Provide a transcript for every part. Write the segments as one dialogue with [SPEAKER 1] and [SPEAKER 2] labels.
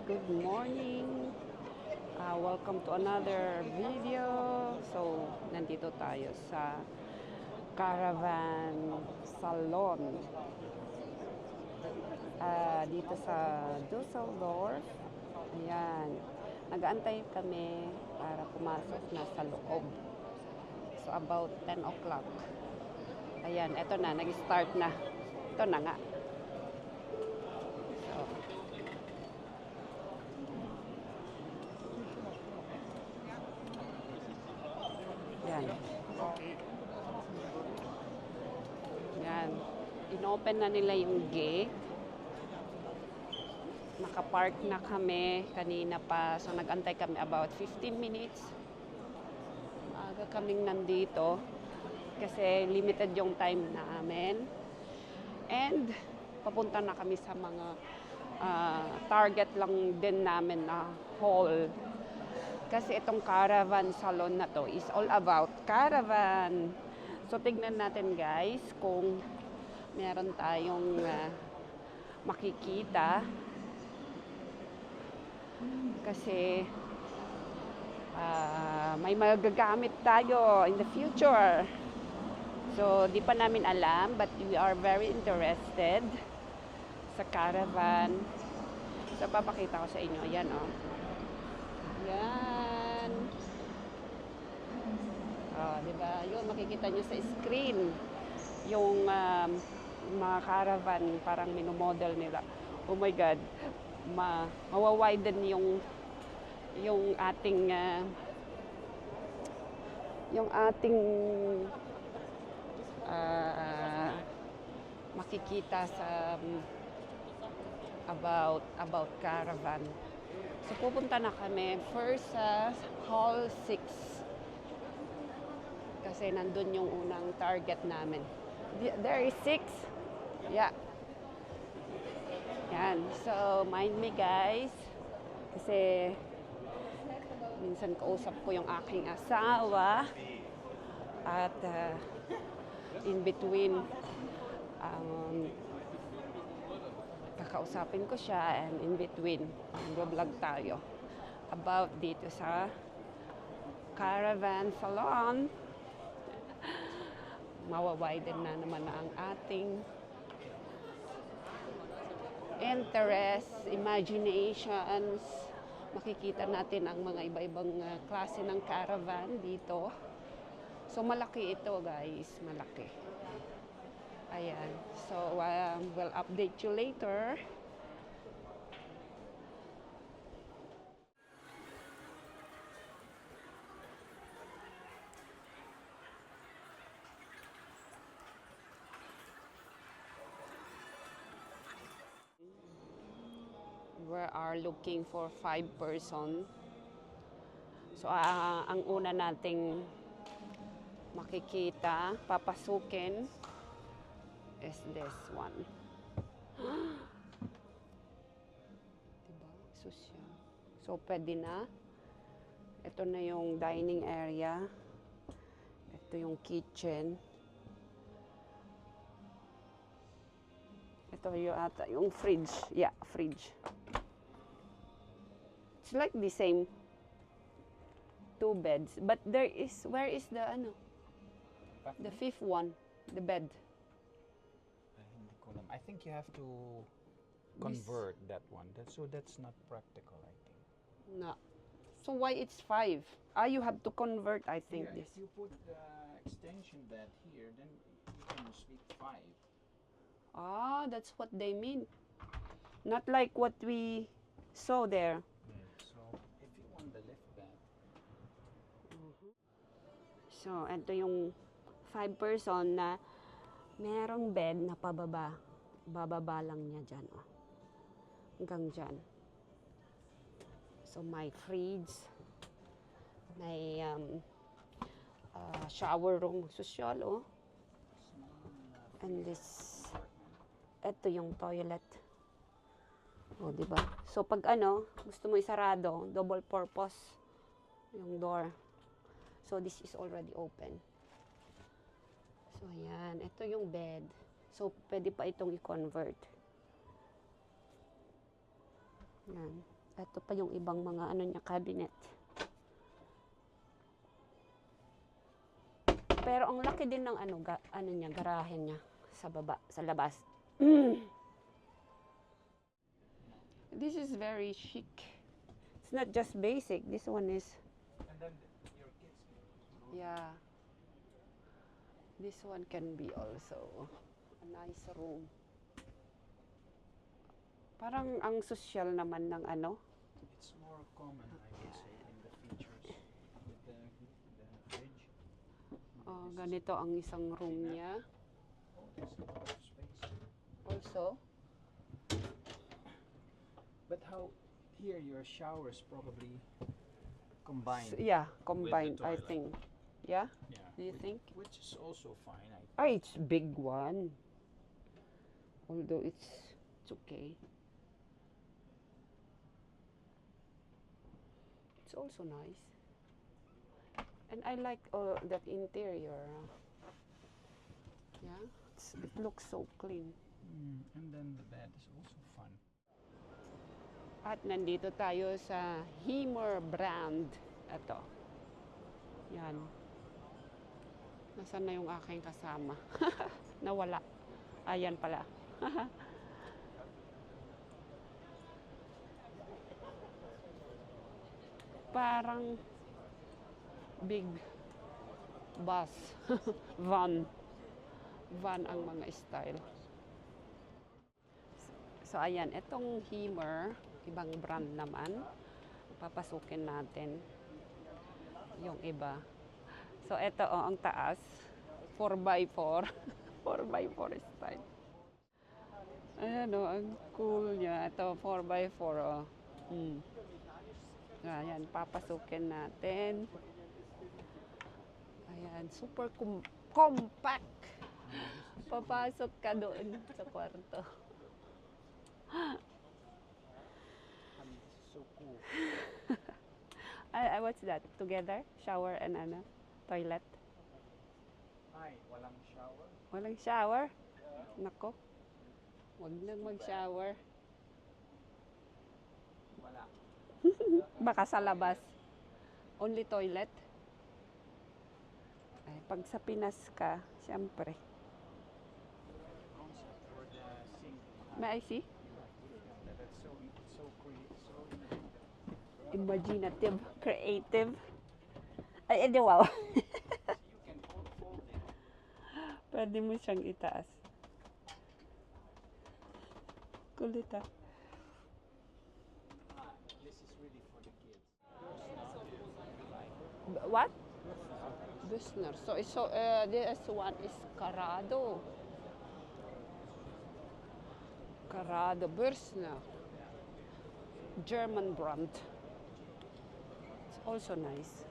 [SPEAKER 1] good morning. Welcome to another video. So, nandito tayo sa Caravan Salon. Dito sa Dusseldorf. Ayan. Nag-aantay kami para pumasok na sa loob. So, about 10 o'clock. Ayan, eto na. Nag-start na. Ito na nga. So, yan. Yan. Inopen na nila yung gate. Nakapark na kami kanina pa. So, nag-antay kami about 15 minutes. Aga kaming nandito. Kasi limited yung time namin. And, papunta na kami sa mga target lang din namin na hall. Kasi itong caravan salon na to is all about caravan. So, tignan natin guys kung meron tayong makikita. Kasi may magagamit tayo in the future. So, di pa namin alam but we are very interested sa caravan. So, papakita ko sa inyo. Yan, oh. Yan. Oh, di ba? Yun, makikita nyo sa screen. Yung mga caravan, parang minomodel nila. Oh my God. Mawawiden yung ating makikita sa about caravan. So pupunta na kami first sa hall 6 kasi nandun yung unang target namin. There is 6. Yeah. Yan. So mind me guys kasi minsan kausap ko yung aking asawa at in between kakausapin ko siya and in between mag-vlog tayo about dito sa caravan salon. Mawawiden na naman ang ating interest, imaginations. Makikita natin ang mga iba-ibang klase ng caravan dito. So malaki ito guys, malaki. Ayan. So we'll update you later. We are looking for 5 person. So ang una nating makikita, papasukin is this one. Diba? Susya. So, pwede na. Ito na yung dining area. Ito yung kitchen. Ito yung fridge. Yeah, fridge. It's like the same 2 beds. But where is the the 5th one? The bed.
[SPEAKER 2] I think you have to convert that one. So that's not practical, I think.
[SPEAKER 1] No. So why it's 5? You have to convert, I think,
[SPEAKER 2] Yeah,
[SPEAKER 1] this.
[SPEAKER 2] if you put the extension bed here, then you can sleep 5.
[SPEAKER 1] That's what they mean. Not like what we saw there.
[SPEAKER 2] So if you want the lift bed.
[SPEAKER 1] So, ito yung 5 person na merong bed na pababa. Bababa lang niya dyan, oh. Hanggang dyan. So, may fridge. May shower room. Social, oh. And this, ito yung toilet. O, diba? So, pag gusto mo isarado, double purpose yung door. So, this is already open. So, ayan. Ito yung bed. So, pwede pa itong i-convert. Yan. Ito pa yung ibang mga ano niya, cabinet. Pero ang laki din ng ano niya, garahe niya sa baba, sa labas. This is very chic. It's not just basic. This one is,
[SPEAKER 2] And then your kids can
[SPEAKER 1] yeah. This one can be also a nice room. Parang ang social naman ng ano.
[SPEAKER 2] It's more common, I would say, in the features with the fridge.
[SPEAKER 1] Oh, ganito ang isang room niya.
[SPEAKER 2] Oh, there's a lot of space.
[SPEAKER 1] Also,
[SPEAKER 2] But how here your showers probably combined.
[SPEAKER 1] yeah, combined, I
[SPEAKER 2] toilet.
[SPEAKER 1] think. Yeah?
[SPEAKER 2] Yeah.
[SPEAKER 1] Do you think?
[SPEAKER 2] Which is also fine.
[SPEAKER 1] It's big one. Although it's okay. It's also nice. And I like that interior. Yeah, it looks so clean.
[SPEAKER 2] And then the bed is also fun.
[SPEAKER 1] At nandito tayo sa Himmer brand. Ito. Yan. Nasaan na yung aking kasama? Nawala. Ayan pala. Parang big bus. Van. Van ang mga style. So ayan, itong Himmer, ibang brand naman. Papasukin natin yung iba. So ito ang taas, 4x4. 4x4 style. Ayan ang cool niya. Ito 4x4 Ayan, papasukin natin. Ayan, super compact. Papasok ka doon sa kwarto.
[SPEAKER 2] So cool.
[SPEAKER 1] What's that? Together? Shower and toilet?
[SPEAKER 2] Ay, walang shower.
[SPEAKER 1] Walang shower? Nako. Huwag nang mag-shower.
[SPEAKER 2] Wala.
[SPEAKER 1] Baka sa labas. Only toilet? Ay, pag sa Pinas ka, siyempre.
[SPEAKER 2] Concept for the sink.
[SPEAKER 1] May I see?
[SPEAKER 2] That's so
[SPEAKER 1] Imaginative, creative. Ay, edi wow.
[SPEAKER 2] you can fold it.
[SPEAKER 1] Pwede mo siyang itaas. Kulit ah.
[SPEAKER 2] This is really for the kids.
[SPEAKER 1] What? Büssner. So this one is Carrado. Carrado Büssner. German brand. It's also nice.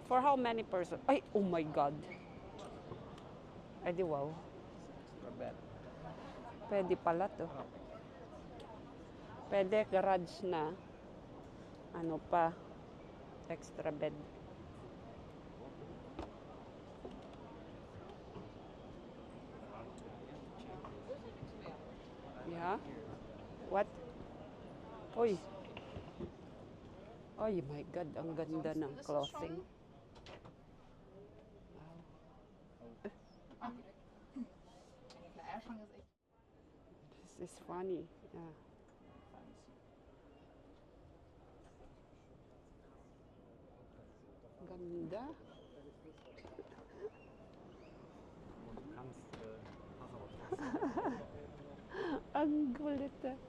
[SPEAKER 1] For how many person? Ay, oh my God. Ay, di wow.
[SPEAKER 2] Extra bed.
[SPEAKER 1] Pwede pala to. Pwede garage na. Ano pa? Extra bed. Yeah? What? Oy. Oh my God, ang ganda ng clothing. This is funny. Yeah. Ganda. Ang gulit ah.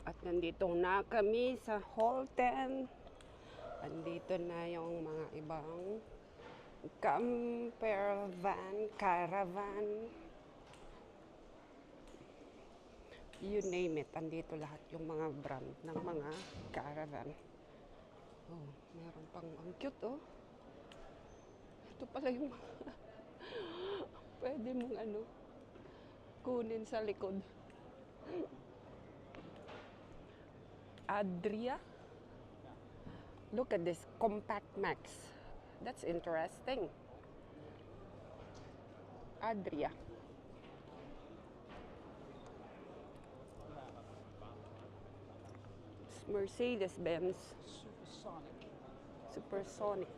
[SPEAKER 1] At nandito na kami sa Holten. Andito na yung mga ibang camper van, caravan. You name it. Andito lahat yung mga brand ng mga caravan. Oh, meron pang ang cute oh. Ito pala yung pwede mong kunin sa likod. Adria. Look at this compact max. That's interesting. Adria. Mercedes-Benz
[SPEAKER 2] Supersonic.
[SPEAKER 1] Supersonic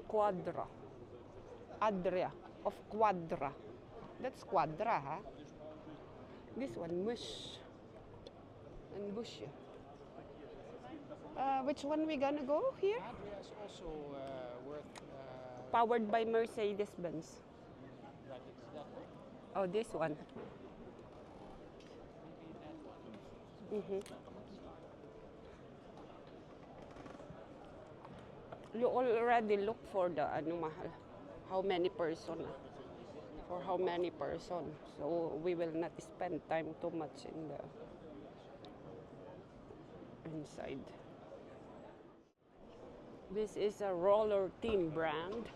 [SPEAKER 1] Quadra. Adria of Quadra. That's Quadra, huh? This one, Mush. And Bush. Which one we gonna go here?
[SPEAKER 2] Adria is also worth.
[SPEAKER 1] Powered by Mercedes-Benz.
[SPEAKER 2] That is that one.
[SPEAKER 1] Oh, this one.
[SPEAKER 2] Maybe that one.
[SPEAKER 1] You already look for the mahal. How many person? For how many person? So we will not spend time too much in the inside. This is a Roller Team brand.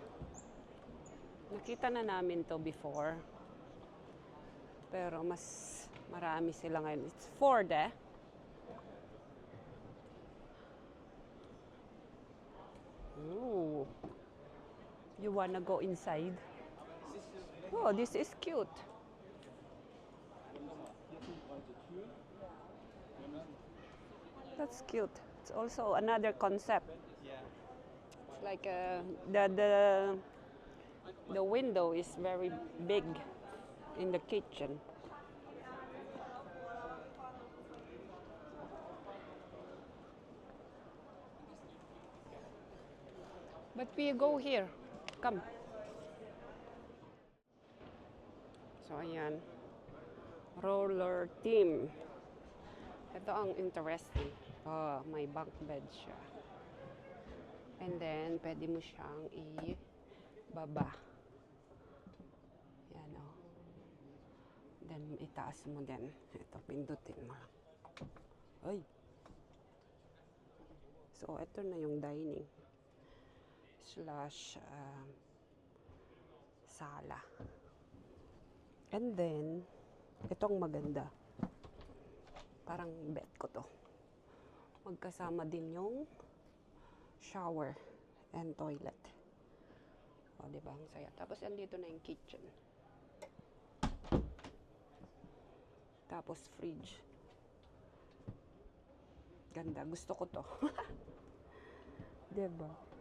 [SPEAKER 1] Nakita na namin to before. Pero mas marami sila ngayon. It's Ford, eh? Ooh. You wanna go inside? Oh, this is cute. That's cute. It's also another concept.
[SPEAKER 2] Yeah.
[SPEAKER 1] It's like the window is very big in the kitchen. But we go here. Come. So, ayan. Roller Team. Ito ang interesting. Oh, may bunk bed siya. And then, pwede mo siyang i-baba. Yan, oh. Then, itaas mo din. Ito, pindutin mo lang. Ay! So, ito na yung dining. Slash sala. And then, itong maganda. Parang bed ko to. Magkasama din yung shower and toilet. O, diba? Ang saya. Tapos, andito na yung kitchen. Tapos, fridge. Ganda. Gusto ko to. Diba?